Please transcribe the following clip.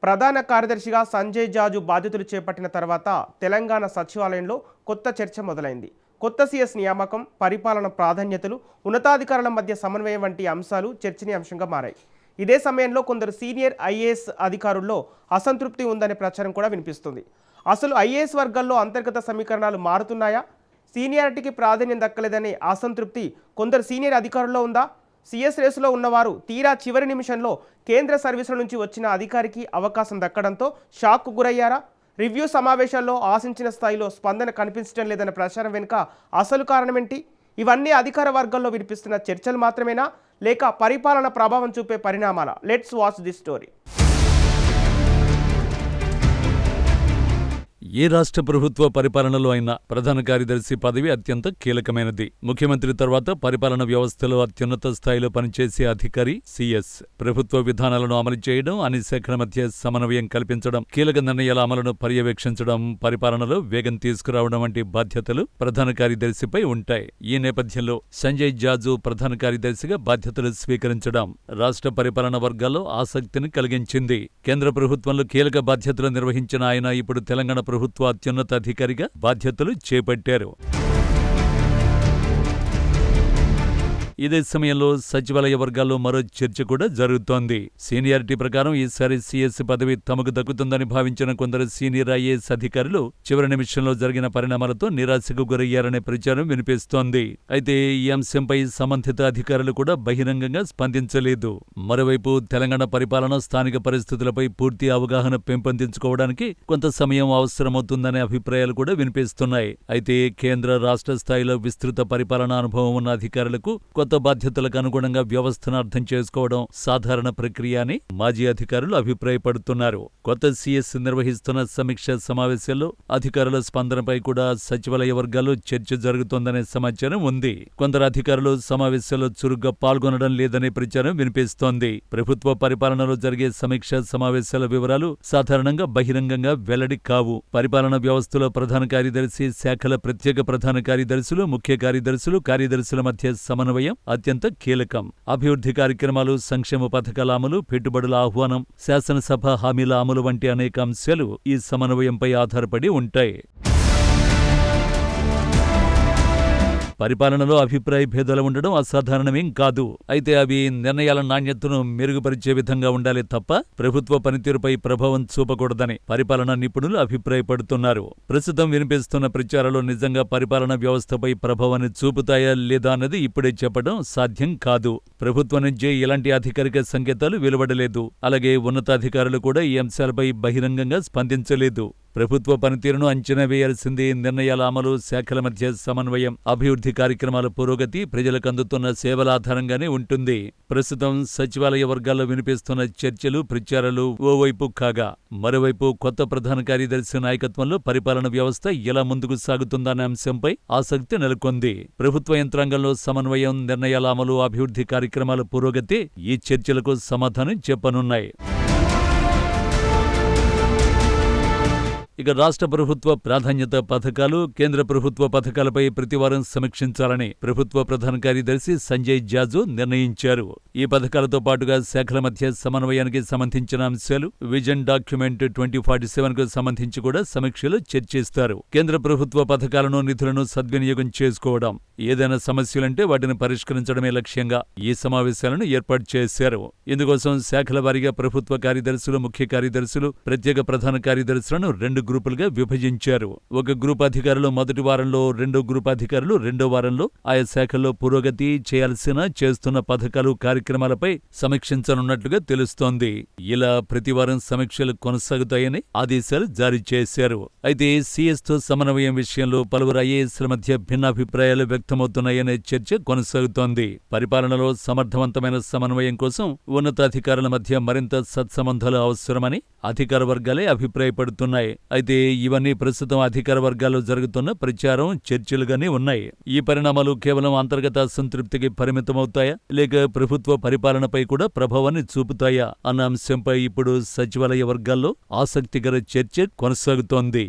ప్రధాన కార్యదర్శిగా సంజయ్ జాజు బాధ్యతలు చేపట్టిన తర్వాత తెలంగాణ సచివాలయంలో కొత్త చర్చ మొదలైంది. కొత్త సీఎస్ నియామకం, పరిపాలన ప్రాధాన్యతలు, ఉన్నతాధికారుల మధ్య సమన్వయం వంటి అంశాలు చర్చనీయాంశంగా మారాయి. ఇదే సమయంలో కొందరు సీనియర్ ఐఏఎస్ అధికారుల్లో అసంతృప్తి ఉందనే ప్రచారం కూడా వినిపిస్తుంది. అసలు ఐఏఎస్ వర్గాల్లో అంతర్గత సమీకరణాలు మారుతున్నాయా? సీనియారిటీకి ప్రాధాన్యం దక్కలేదనే అసంతృప్తి కొందరు సీనియర్ అధికారుల్లో ఉందా? సీఎస్ రేసులో ఉన్నవారు తీరా చివరి నిమిషంలో కేంద్ర సర్వీసుల నుంచి వచ్చిన అధికారికి అవకాశం దక్కడంతో షాక్కు గురయ్యారా? రివ్యూ సమావేశాల్లో ఆశించిన స్థాయిలో స్పందన కనిపించడం లేదన్న ప్రచారం వెనుక అసలు కారణమేంటి? ఇవన్నీ అధికార వర్గాల్లో వినిపిస్తున్న చర్చలు మాత్రమేనా, లేక పరిపాలన ప్రభావం చూపే పరిణామాలా? Let's watch this story. ఏ రాష్ట్ర ప్రభుత్వ పరిపాలనలో అయినా ప్రధాన కార్యదర్శి పదవి అత్యంత కీలకమైనది. ముఖ్యమంత్రి తర్వాత పరిపాలన వ్యవస్థలో అత్యున్నత స్థాయిలో పనిచేసే అధికారి సీఎస్. ప్రభుత్వ విధానాలను అమలు చేయడం, అన్ని శాఖల మధ్య సమన్వయం కల్పించడం, కీలక నిర్ణయాల అమలును పర్యవేక్షించడం, పరిపాలనలో వేగం తీసుకురావడం వంటి బాధ్యతలు ప్రధాన కార్యదర్శిపై ఉంటాయి. ఈ నేపథ్యంలో సంజయ్ జాజు ప్రధాన కార్యదర్శిగా బాధ్యతలు స్వీకరించడం రాష్ట్ర పరిపాలన వర్గాల్లో ఆసక్తిని కలిగించింది. కేంద్ర ప్రభుత్వంలో కీలక బాధ్యతలు నిర్వహించిన ఆయన ఇప్పుడు తెలంగాణ ప్రభుత్వ అత్యున్నత అధికారిగా బాధ్యతలు చేపట్టారు. ఇదే సమయంలో సచివాలయ వర్గాల్లో మరో చర్చ కూడా జరుగుతోంది. సీనియారిటీ ప్రకారం ఈసారి సీఎస్ పదవి తమకు దక్కుతుందని భావించిన కొందరు సీనియర్ ఐఏఎస్ అధికారులు చివరి నిమిషంలో జరిగిన పరిణామాలతో నిరాశకు గురయ్యారనే ప్రచారం వినిపిస్తోంది. అయితే ఈ అంశంపై సంబంధిత అధికారులు కూడా బహిరంగంగా స్పందించలేదు. మరోవైపు తెలంగాణ పరిపాలన, స్థానిక పరిస్థితులపై పూర్తి అవగాహన పెంపొందించుకోవడానికి కొంత సమయం అవసరమవుతుందనే అభిప్రాయాలు కూడా వినిపిస్తున్నాయి. అయితే కేంద్ర, రాష్ట్ర స్థాయిలో విస్తృత పరిపాలనా అనుభవం ఉన్న అధికారులకు కొత్త బాధ్యతలకు అనుగుణంగా వ్యవస్థను అర్థం చేసుకోవడం సాధారణ ప్రక్రియ అని మాజీ అధికారులు అభిప్రాయపడుతున్నారు. కొత్త సీఎస్ నిర్వహిస్తున్న సమీక్ష సమావేశాల్లో అధికారుల స్పందనపై కూడా సచివాలయ వర్గాల్లో చర్చ జరుగుతోందనే సమాచారం ఉంది. కొందరు అధికారులు సమావేశాల్లో చురుగ్గా పాల్గొనడం లేదనే ప్రచారం వినిపిస్తోంది. ప్రభుత్వ పరిపాలనలో జరిగే సమీక్ష సమావేశాల వివరాలు సాధారణంగా బహిరంగంగా వెల్లడి కావు. పరిపాలన వ్యవస్థలో ప్రధాన కార్యదర్శి, శాఖల ప్రత్యేక ప్రధాన కార్యదర్శులు, ముఖ్య కార్యదర్శులు, కార్యదర్శుల మధ్య సమన్వయం అత్యంత కీలకం. అభివృద్ధి కార్యక్రమాలు, సంక్షేమ పథకాల అమలు, పెట్టుబడుల ఆహ్వానం, శాసనసభ హామీల అమలు వంటి అనేక అంశాలు ఈ సమన్వయంపై ఆధారపడి ఉంటాయి. పరిపాలనలో అభిప్రాయ భేదాలు ఉండడం అసాధారణమేం కాదు. అయితే అవి నిర్ణయాల నాణ్యతను మెరుగుపరిచే విధంగా ఉండాలి తప్ప ప్రభుత్వ పనితీరుపై ప్రభావం చూపకూడదని పరిపాలనా నిపుణులు అభిప్రాయపడుతున్నారు. ప్రస్తుతం వినిపిస్తున్న ప్రచారాలు నిజంగా పరిపాలనా వ్యవస్థపై ప్రభావాన్ని చూపుతాయా లేదా అన్నది ఇప్పుడే చెప్పడం సాధ్యం కాదు. ప్రభుత్వం నుంచి ఎలాంటి అధికారిక సంకేతాలు వెలువడలేదు. అలాగే ఉన్నతాధికారులు కూడా ఈ అంశాలపై బహిరంగంగా స్పందించలేదు. ప్రభుత్వ పనితీరును అంచనా వేయాల్సింది నిర్ణయాల అమలు, శాఖల మధ్య సమన్వయం, అభివృద్ధి కార్యక్రమాల పురోగతి, ప్రజలకు అందుతున్న సేవల ఆధారంగానే ఉంటుంది. ప్రస్తుతం సచివాలయ వర్గాల్లో వినిపిస్తున్న చర్చలు, ప్రచారాలు ఓవైపు కాగా, మరోవైపు కొత్త ప్రధాన కార్యదర్శి నాయకత్వంలో పరిపాలన వ్యవస్థ ఎలా ముందుకు సాగుతుందనే అంశంపై ఆసక్తి నెలకొంది. ప్రభుత్వ యంత్రాంగంలో సమన్వయం, నిర్ణయాల అమలు, అభివృద్ధి కార్యక్రమాల పురోగతి ఈ చర్చలకు సమాధానం చెప్పనున్నాయి. ఇక రాష్ట్ర ప్రభుత్వ ప్రాధాన్యత పథకాలు, కేంద్ర ప్రభుత్వ పథకాలపై ప్రతివారం సమీక్షించాలని ప్రభుత్వ ప్రధాన కార్యదర్శి సంజయ్ జాజు నిర్ణయించారు. ఈ పథకాలతో పాటుగా శాఖల మధ్య సమన్వయానికి సంబంధించిన అంశాలు, విజన్ డాక్యుమెంట్ 2047కు సంబంధించి కూడా సమీక్షలో చర్చిస్తారు. కేంద్ర ప్రభుత్వ పథకాలను, నిధులను సద్వినియోగం చేసుకోవడం, ఏదైనా సమస్యలుంటే వాటిని పరిష్కరించడమే లక్ష్యంగా ఈ సమావేశాలను ఏర్పాటు చేశారు. ఇందుకోసం శాఖల వారీగా ప్రభుత్వ కార్యదర్శులు, ముఖ్య కార్యదర్శులు, ప్రత్యేక ప్రధాన కార్యదర్శులను 2 గ్రూపులుగా విభజించారు. ఒక గ్రూప్ అధికారులు మొదటి వారంలో, రెండో గ్రూప్ అధికారులు రెండో వారంలో ఆయా శాఖల్లో పురోగతి, చేస్తున్న పథకాలు, కార్యక్రమాలపై సమీక్షించనున్నట్లుగా తెలుస్తోంది. ఇలా ప్రతివారం సమీక్షలు కొనసాగుతాయని ఆదేశాలు జారీ చేశారు. అయితే సీఎస్ తో సమన్వయం విషయంలో పలువురు ఐఏఎస్ల మధ్య భిన్నాభిప్రాయాలు వ్యక్తమవుతున్నాయనే చర్చ కొనసాగుతోంది. పరిపాలనలో సమర్థవంతమైన సమన్వయం కోసం ఉన్నతాధికారుల మధ్య మరింత సత్సంబంధాలు అవసరమని అధికార వర్గాలే అభిప్రాయపడుతున్నాయి. అయితే ఇవన్నీ ప్రస్తుతం అధికార వర్గాల్లో జరుగుతున్న ప్రచారం, చర్చలుగానే ఉన్నాయి. ఈ పరిణామాలు కేవలం అంతర్గత అసంతృప్తికి పరిమితమవుతాయా, లేక ప్రభుత్వ పరిపాలనపై కూడా ప్రభావాన్ని చూపుతాయా అన్న అంశంపై ఇప్పుడు సచివాలయ వర్గాల్లో ఆసక్తికర చర్చ కొనసాగుతోంది.